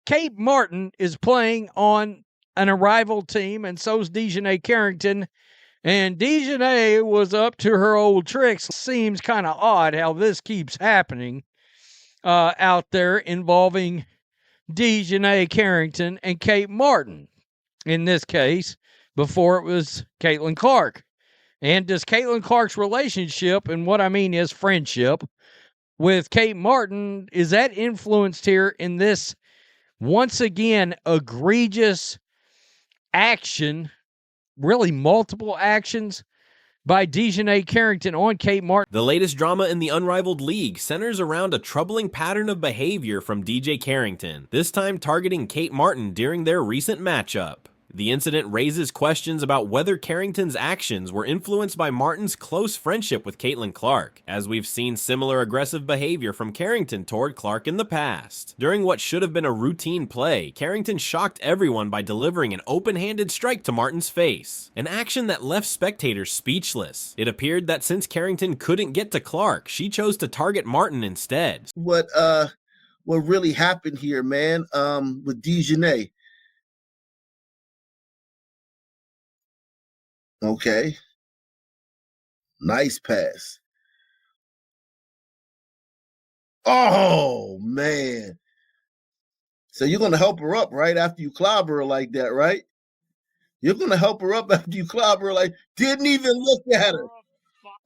Kate Martin is playing on an Unrivaled team, and so's Dijonai Carrington. And Dijonai was up to her old tricks. Seems kind of odd how this keeps happening out there involving Dijonai Carrington and Kate Martin. In this case, before it was Caitlin Clark. And does Caitlin Clark's relationship, and what I mean is friendship, with Kate Martin, is that influenced here in this, once again, egregious action, really multiple actions by Dijonai Carrington on Kate Martin? The latest drama in the Unrivaled League centers around a troubling pattern of behavior from DJ Carrington, this time targeting Kate Martin during their recent matchup. The incident raises questions about whether Carrington's actions were influenced by Martin's close friendship with Caitlin Clark, as we've seen similar aggressive behavior from Carrington toward Clark in the past. During what should have been a routine play, Carrington shocked everyone by delivering an open-handed strike to Martin's face, an action that left spectators speechless. It appeared that since Carrington couldn't get to Clark, she chose to target Martin instead. What really happened here, man, with Dijonai. Okay. Nice pass. Oh, man. So you're going to help her up right after you clobber her like that, right? You're going to help her up after you clobber her like, didn't even look at her.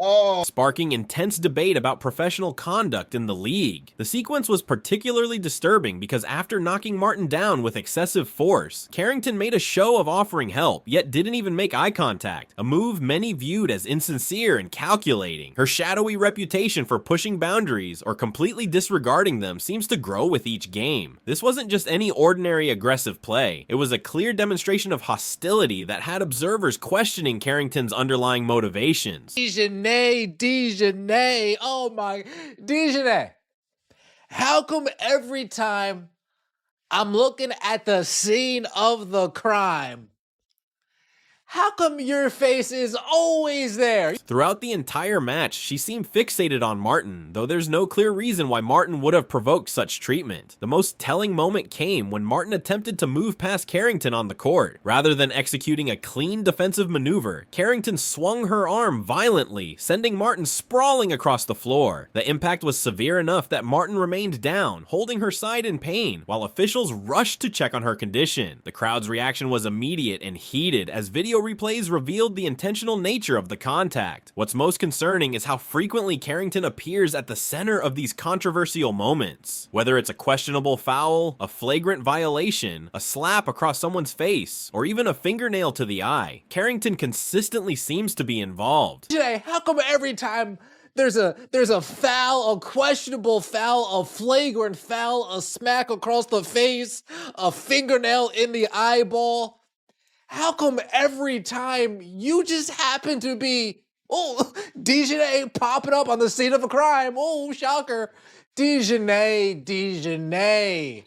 Oh. Sparking intense debate about professional conduct in the league. The sequence was particularly disturbing because after knocking Martin down with excessive force, Carrington made a show of offering help, yet didn't even make eye contact, a move many viewed as insincere and calculating. Her shadowy reputation for pushing boundaries or completely disregarding them seems to grow with each game. This wasn't just any ordinary aggressive play, it was a clear demonstration of hostility that had observers questioning Carrington's underlying motivations. Dijonai, oh my, Dijonai. How come every time I'm looking at the scene of the crime, how come your face is always there? Throughout the entire match, she seemed fixated on Martin, though there's no clear reason why Martin would have provoked such treatment. The most telling moment came when Martin attempted to move past Carrington on the court. Rather than executing a clean defensive maneuver, Carrington swung her arm violently, sending Martin sprawling across the floor. The impact was severe enough that Martin remained down, holding her side in pain, while officials rushed to check on her condition. The crowd's reaction was immediate and heated as video replays revealed the intentional nature of the contact. What's most concerning is how frequently Carrington appears at the center of these controversial moments. Whether it's a questionable foul, a flagrant violation, a slap across someone's face, or even a fingernail to the eye, Carrington consistently seems to be involved. Jay, how come every time there's a foul, a questionable foul, a flagrant foul, a smack across the face, a fingernail in the eyeball, how come every time you just happen to be, Dijonai popping up on the scene of a crime? Oh, shocker. Dijonai.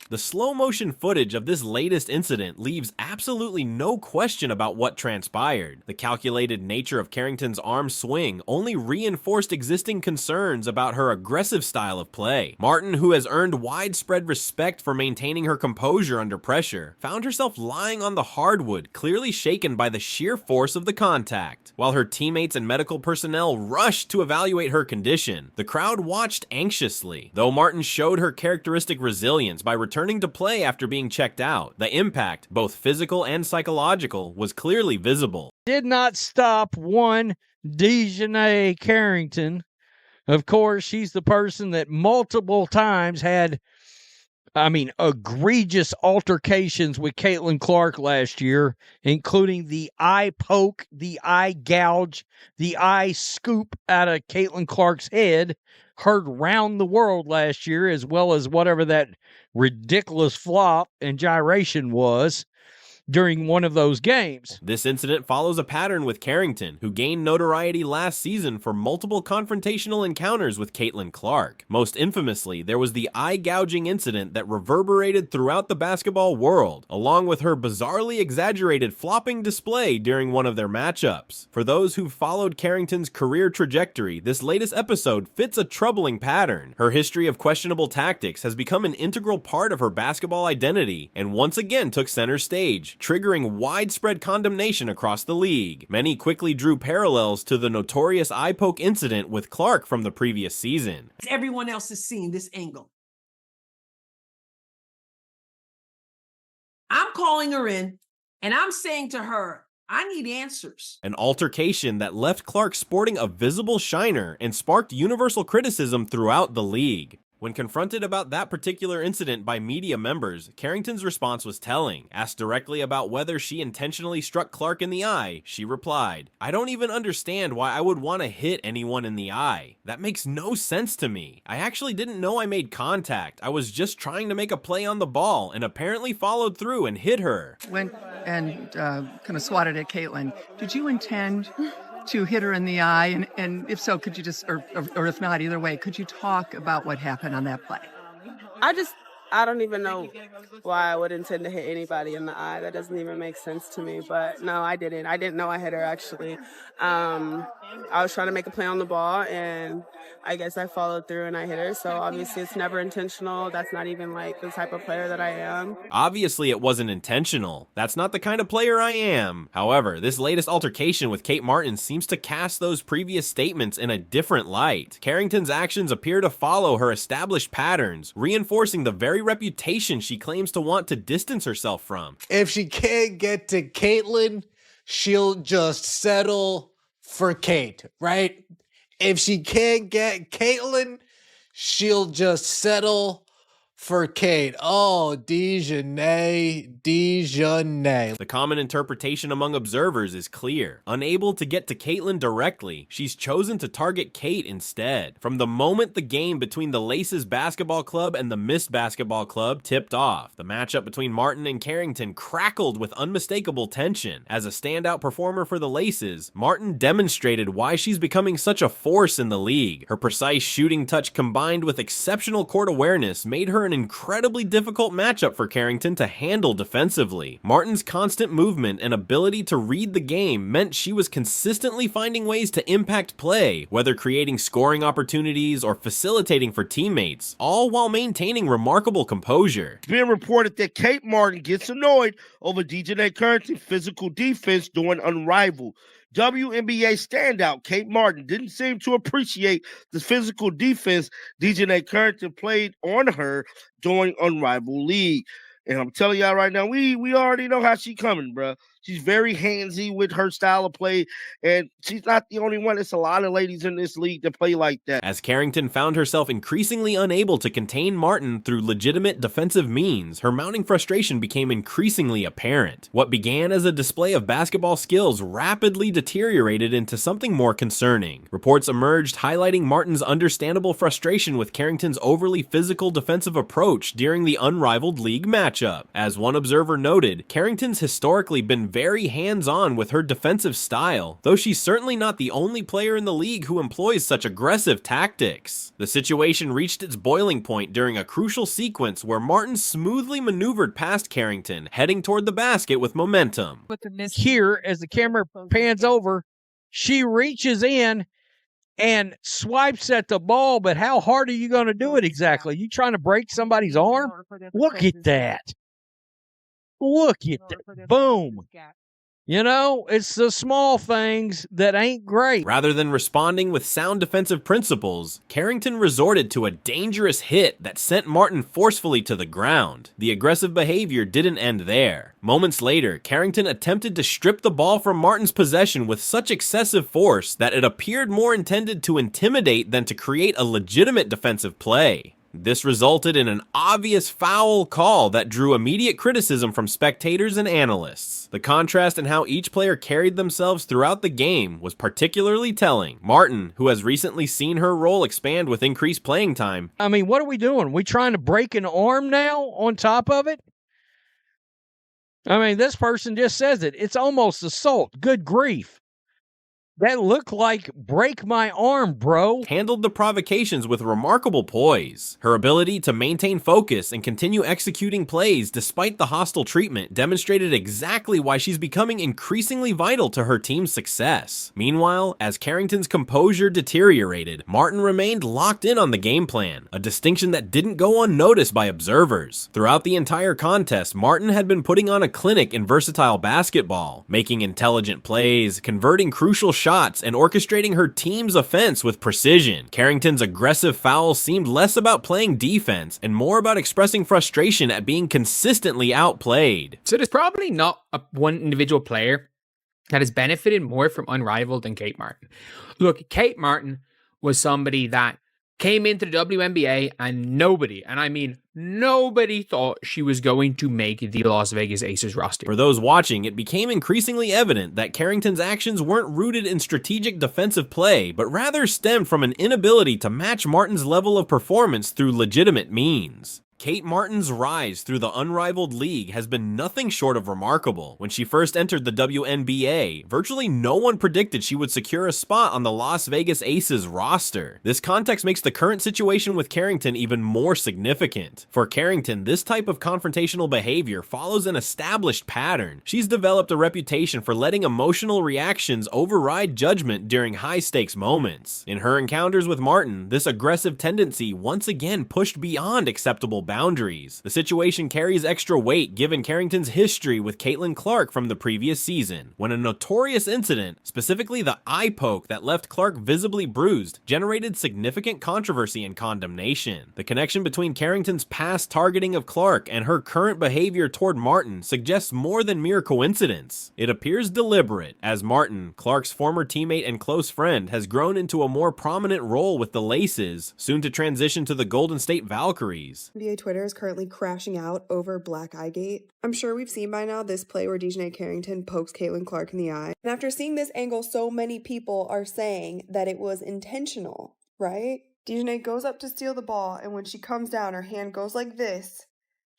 The slow motion footage of this latest incident leaves absolutely no question about what transpired. The calculated nature of Carrington's arm swing only reinforced existing concerns about her aggressive style of play. Martin, who has earned widespread respect for maintaining her composure under pressure, found herself lying on the hardwood, clearly shaken by the sheer force of the contact. While her teammates and medical personnel rushed to evaluate her condition, the crowd watched anxiously. Though Martin showed her characteristic resilience by returning to play after being checked out, the impact, both physical and psychological, was clearly visible. Did not stop one Dijonai Carrington. Of course, she's the person that multiple times had, egregious altercations with Caitlin Clark last year, including the eye poke, the eye gouge, the eye scoop out of Caitlin Clark's head, heard round the world last year, as well as whatever that ridiculous flop and gyration was. during one of those games. This incident follows a pattern with Carrington, who gained notoriety last season for multiple confrontational encounters with Caitlin Clark. Most infamously, there was the eye-gouging incident that reverberated throughout the basketball world, along with her bizarrely exaggerated flopping display during one of their matchups. For those who've followed Carrington's career trajectory, this latest episode fits a troubling pattern. Her history of questionable tactics has become an integral part of her basketball identity, and once again took center stage, triggering widespread condemnation across the league. Many quickly drew parallels to the notorious eye poke incident with Clark from the previous season. Everyone else has seen this angle. I'm calling her in, and I'm saying to her, I need answers. An altercation that left Clark sporting a visible shiner and sparked universal criticism throughout the league. When confronted about that particular incident by media members, Carrington's response was telling. Asked directly about whether she intentionally struck Clark in the eye, she replied, "I don't even understand why I would want to hit anyone in the eye. That makes no sense to me. I actually didn't know I made contact. I was just trying to make a play on the ball and apparently followed through and hit her." Went and kind of swatted at Caitlin. Did you intend to hit her in the eye? And if so, could you just, or if not, either way, could you talk about what happened on that play? I don't even know why I would intend to hit anybody in the eye. That doesn't even make sense to me. But no, I didn't. I didn't know I hit her, actually. I was trying to make a play on the ball, and I guess I followed through and I hit her. So obviously it's never intentional. That's not even like the type of player that I am. Obviously it wasn't intentional. That's not the kind of player I am. However, this latest altercation with Kate Martin seems to cast those previous statements in a different light. Carrington's actions appear to follow her established patterns, reinforcing the very reputation she claims to want to distance herself from. If she can't get to Caitlyn, she'll just settle for Kate, right? If she can't get Caitlyn, she'll just settle for Kate. Oh, Dijonai. The common interpretation among observers is clear. Unable to get to Caitlyn directly, she's chosen to target Kate instead. From the moment the game between the Laces Basketball Club and the Mist Basketball Club tipped off, the matchup between Martin and Carrington crackled with unmistakable tension. As a standout performer for the Laces, Martin demonstrated why she's becoming such a force in the league. Her precise shooting touch combined with exceptional court awareness made her an incredibly difficult matchup for Carrington to handle defensively. Martin's constant movement and ability to read the game meant she was consistently finding ways to impact play, whether creating scoring opportunities or facilitating for teammates, all while maintaining remarkable composure. It's being reported that Kate Martin gets annoyed over Dijonai Carrington's physical defense during Unrivaled. WNBA standout Kate Martin didn't seem to appreciate the physical defense Dijonai Carrington played on her during Unrivaled League. And I'm telling y'all right now, we already know how she coming, bro. She's very handsy with her style of play, and she's not the only one. It's a lot of ladies in this league that play like that. As Carrington found herself increasingly unable to contain Martin through legitimate defensive means, her mounting frustration became increasingly apparent. What began as a display of basketball skills rapidly deteriorated into something more concerning. Reports emerged highlighting Martin's understandable frustration with Carrington's overly physical defensive approach during the Unrivaled League matchup. As one observer noted, Carrington's historically been very hands-on with her defensive style, though she's certainly not the only player in the league who employs such aggressive tactics. The situation reached its boiling point during a crucial sequence where Martin smoothly maneuvered past Carrington, heading toward the basket with momentum. Here, as the camera pans over, she reaches in and swipes at the ball, but how hard are you going to do it exactly? You trying to break somebody's arm? Look at that. Look at that. Boom. You know, it's the small things that ain't great. Rather than responding with sound defensive principles, Carrington resorted to a dangerous hit that sent Martin forcefully to the ground. The aggressive behavior didn't end there. Moments later, Carrington attempted to strip the ball from Martin's possession with such excessive force that it appeared more intended to intimidate than to create a legitimate defensive play. This resulted in an obvious foul call that drew immediate criticism from spectators and analysts. The contrast in how each player carried themselves throughout the game was particularly telling. Martin, who has recently seen her role expand with increased playing time. I mean, what are we doing? We trying to break an arm now on top of it? I mean, this person just says it. It's almost assault. Good grief. That looked like break my arm, bro. Handled the provocations with remarkable poise. Her ability to maintain focus and continue executing plays despite the hostile treatment demonstrated exactly why she's becoming increasingly vital to her team's success. Meanwhile, as Carrington's composure deteriorated, Martin remained locked in on the game plan, a distinction that didn't go unnoticed by observers. Throughout the entire contest, Martin had been putting on a clinic in versatile basketball, making intelligent plays, converting crucial shots, and orchestrating her team's offense with precision. Carrington's aggressive fouls seemed less about playing defense and more about expressing frustration at being consistently outplayed. So there's probably not one individual player that has benefited more from Unrivaled than Kate Martin. Look, Kate Martin was somebody that came into the WNBA and nobody, and I mean nobody, thought she was going to make the Las Vegas Aces roster. For those watching, it became increasingly evident that Carrington's actions weren't rooted in strategic defensive play, but rather stemmed from an inability to match Martin's level of performance through legitimate means. Kate Martin's rise through the Unrivaled League has been nothing short of remarkable. When she first entered the WNBA, virtually no one predicted she would secure a spot on the Las Vegas Aces roster. This context makes the current situation with Carrington even more significant. For Carrington, this type of confrontational behavior follows an established pattern. She's developed a reputation for letting emotional reactions override judgment during high-stakes moments. In her encounters with Martin, this aggressive tendency once again pushed beyond acceptable boundaries. The situation carries extra weight given Carrington's history with Caitlin Clark from the previous season, when a notorious incident, specifically the eye poke that left Clark visibly bruised, generated significant controversy and condemnation. The connection between Carrington's past targeting of Clark and her current behavior toward Martin suggests more than mere coincidence. It appears deliberate, as Martin, Clark's former teammate and close friend, has grown into a more prominent role with the Laces, soon to transition to the Golden State Valkyries. NBA Twitter is currently crashing out over Black Eye Gate. I'm sure we've seen by now this play where Dijonai Carrington pokes Caitlin Clark in the eye. And after seeing this angle, so many people are saying that it was intentional, right? Dijonai goes up to steal the ball, and when she comes down, her hand goes like this,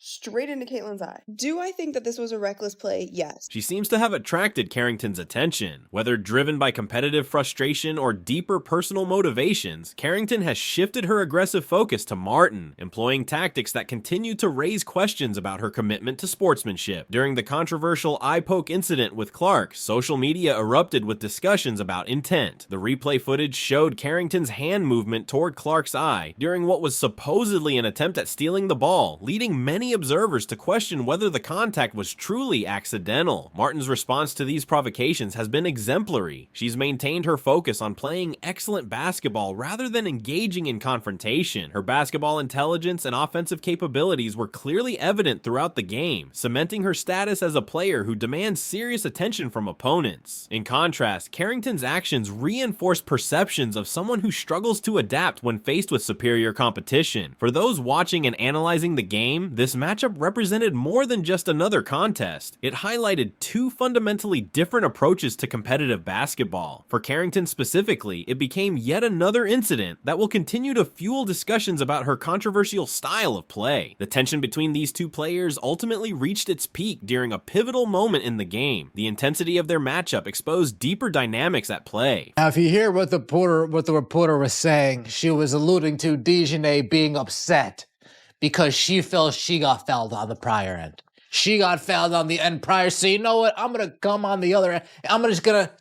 straight into Caitlin's eye. Do I think that this was a reckless play? Yes. She seems to have attracted Carrington's attention. Whether driven by competitive frustration or deeper personal motivations, Carrington has shifted her aggressive focus to Martin, employing tactics that continue to raise questions about her commitment to sportsmanship. During the controversial eye poke incident with Clark, social media erupted with discussions about intent. The replay footage showed Carrington's hand movement toward Clark's eye during what was supposedly an attempt at stealing the ball, leading many observers to question whether the contact was truly accidental. Martin's response to these provocations has been exemplary. She's maintained her focus on playing excellent basketball rather than engaging in confrontation. Her basketball intelligence and offensive capabilities were clearly evident throughout the game, cementing her status as a player who demands serious attention from opponents. In contrast, Carrington's actions reinforce perceptions of someone who struggles to adapt when faced with superior competition. For those watching and analyzing the game, this matchup represented more than just another contest. It highlighted two fundamentally different approaches to competitive basketball. For Carrington specifically, it became yet another incident that will continue to fuel discussions about her controversial style of play. The tension between these two players ultimately reached its peak during a pivotal moment in the game. The intensity of their matchup exposed deeper dynamics at play. Now, if you hear what the reporter was saying, she was alluding to Dijonai being upset because she felt she got fouled on the prior end. She got fouled on the end prior, so you know what? I'm going to come on the other end. I'm just going to...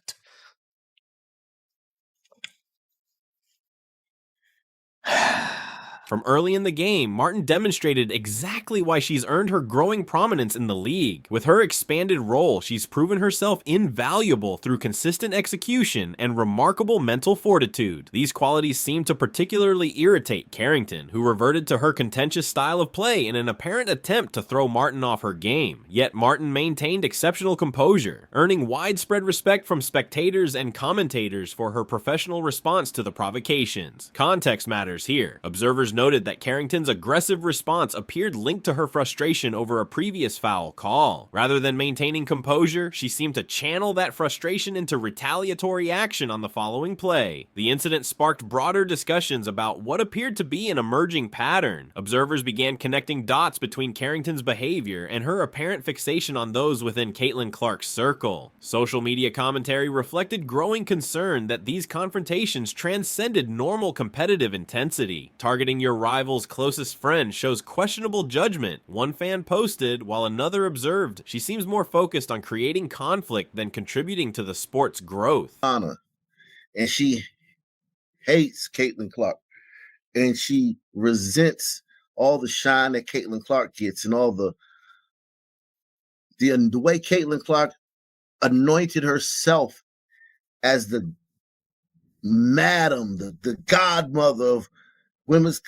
From early in the game, Martin demonstrated exactly why she's earned her growing prominence in the league. With her expanded role, she's proven herself invaluable through consistent execution and remarkable mental fortitude. These qualities seem to particularly irritate Carrington, who reverted to her contentious style of play in an apparent attempt to throw Martin off her game. Yet Martin maintained exceptional composure, earning widespread respect from spectators and commentators for her professional response to the provocations. Context matters here. Observers noted that Carrington's aggressive response appeared linked to her frustration over a previous foul call. Rather than maintaining composure, she seemed to channel that frustration into retaliatory action on the following play. The incident sparked broader discussions about what appeared to be an emerging pattern. Observers began connecting dots between Carrington's behavior and her apparent fixation on those within Caitlin Clark's circle. Social media commentary reflected growing concern that these confrontations transcended normal competitive intensity. Targeting your rival's closest friend shows questionable judgment, one fan posted, while another observed she seems more focused on creating conflict than contributing to the sport's growth. And she hates Caitlin Clark, and she resents all the shine that Caitlin Clark gets and all the way Caitlin Clark anointed herself as the madam, the godmother of women's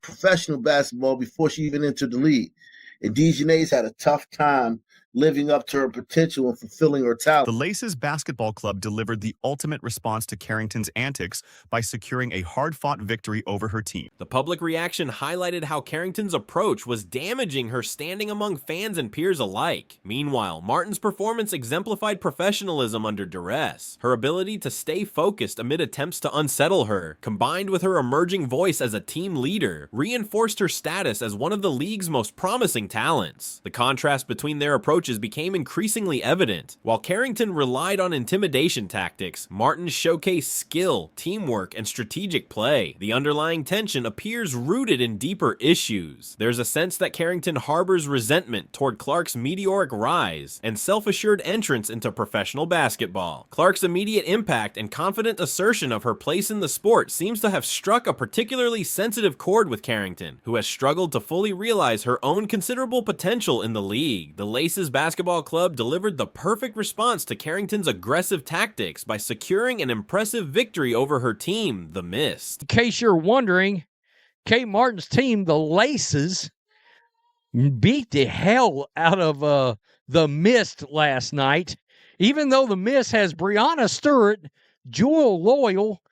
professional basketball before she even entered the league. And Dijonai's had a tough time living up to her potential and fulfilling her talent. The Laces Basketball Club delivered the ultimate response to Carrington's antics by securing a hard-fought victory over her team. The public reaction highlighted how Carrington's approach was damaging her standing among fans and peers alike. Meanwhile, Martin's performance exemplified professionalism under duress. Her ability to stay focused amid attempts to unsettle her, combined with her emerging voice as a team leader, reinforced her status as one of the league's most promising talents. The contrast between their approaches became increasingly evident. While Carrington relied on intimidation tactics, Martin showcased skill, teamwork, and strategic play. The underlying tension appears rooted in deeper issues. There's a sense that Carrington harbors resentment toward Clark's meteoric rise and self-assured entrance into professional basketball. Clark's immediate impact and confident assertion of her place in the sport seems to have struck a particularly sensitive chord with Carrington, who has struggled to fully realize her own considerable potential in the league. The Laces Basketball Club delivered the perfect response to Carrington's aggressive tactics by securing an impressive victory over her team, the Mist. In case you're wondering, Kate Martin's team, the Laces, beat the hell out of the Mist last night. Even though the Mist has Brianna Stewart, Jewel Loyal,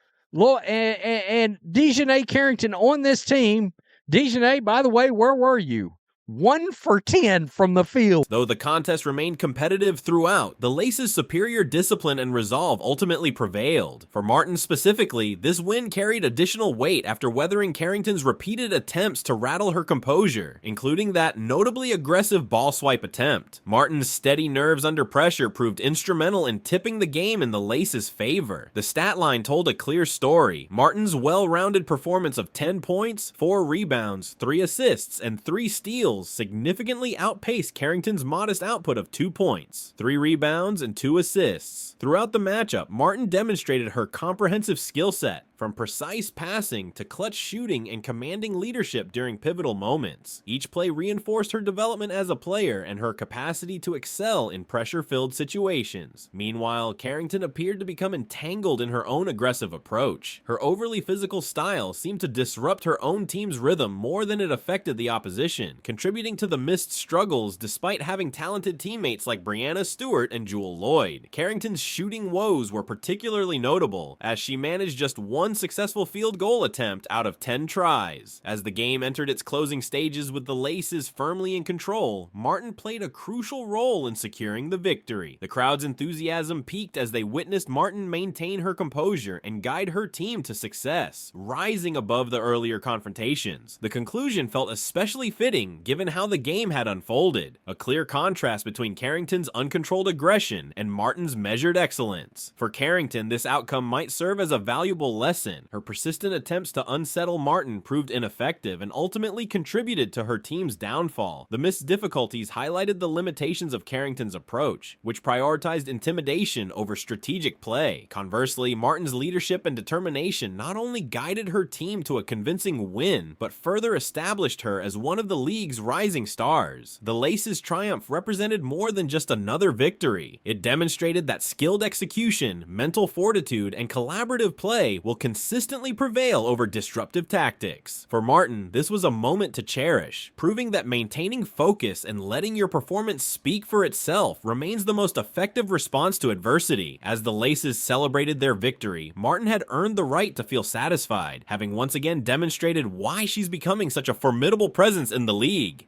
and Dijonai Carrington on this team. Dijonai, by the way, where were you? 1 for 10 from the field. Though the contest remained competitive throughout, the Laces' superior discipline and resolve ultimately prevailed. For Martin specifically, this win carried additional weight after weathering Carrington's repeated attempts to rattle her composure, including that notably aggressive ball swipe attempt. Martin's steady nerves under pressure proved instrumental in tipping the game in the Laces' favor. The stat line told a clear story. Martin's well-rounded performance of 10 points, 4 rebounds, 3 assists, and 3 steals significantly outpaced Carrington's modest output of 2 points, 3 rebounds, and 2 assists. Throughout the matchup, Martin demonstrated her comprehensive skill set, from precise passing to clutch shooting and commanding leadership during pivotal moments. Each play reinforced her development as a player and her capacity to excel in pressure-filled situations. Meanwhile, Carrington appeared to become entangled in her own aggressive approach. Her overly physical style seemed to disrupt her own team's rhythm more than it affected the opposition, contributing to the Mist's struggles despite having talented teammates like Brianna Stewart and Jewel Lloyd. Carrington's shooting woes were particularly notable, as she managed just 1 successful field goal attempt out of 10 tries. As the game entered its closing stages with the Laces firmly in control, Martin played a crucial role in securing the victory. The crowd's enthusiasm peaked as they witnessed Martin maintain her composure and guide her team to success, rising above the earlier confrontations. The conclusion felt especially fitting given how the game had unfolded, a clear contrast between Carrington's uncontrolled aggression and Martin's measured excellence. For Carrington, this outcome might serve as a valuable lesson. Her persistent attempts to unsettle Martin proved ineffective and ultimately contributed to her team's downfall. The Mist's difficulties highlighted the limitations of Carrington's approach, which prioritized intimidation over strategic play. Conversely, Martin's leadership and determination not only guided her team to a convincing win, but further established her as one of the league's rising stars. The Laces' triumph represented more than just another victory. It demonstrated that skilled execution, mental fortitude, and collaborative play will consistently prevail over disruptive tactics. For Martin, this was a moment to cherish, proving that maintaining focus and letting your performance speak for itself remains the most effective response to adversity. As the Laces celebrated their victory, Martin had earned the right to feel satisfied, having once again demonstrated why she's becoming such a formidable presence in the league.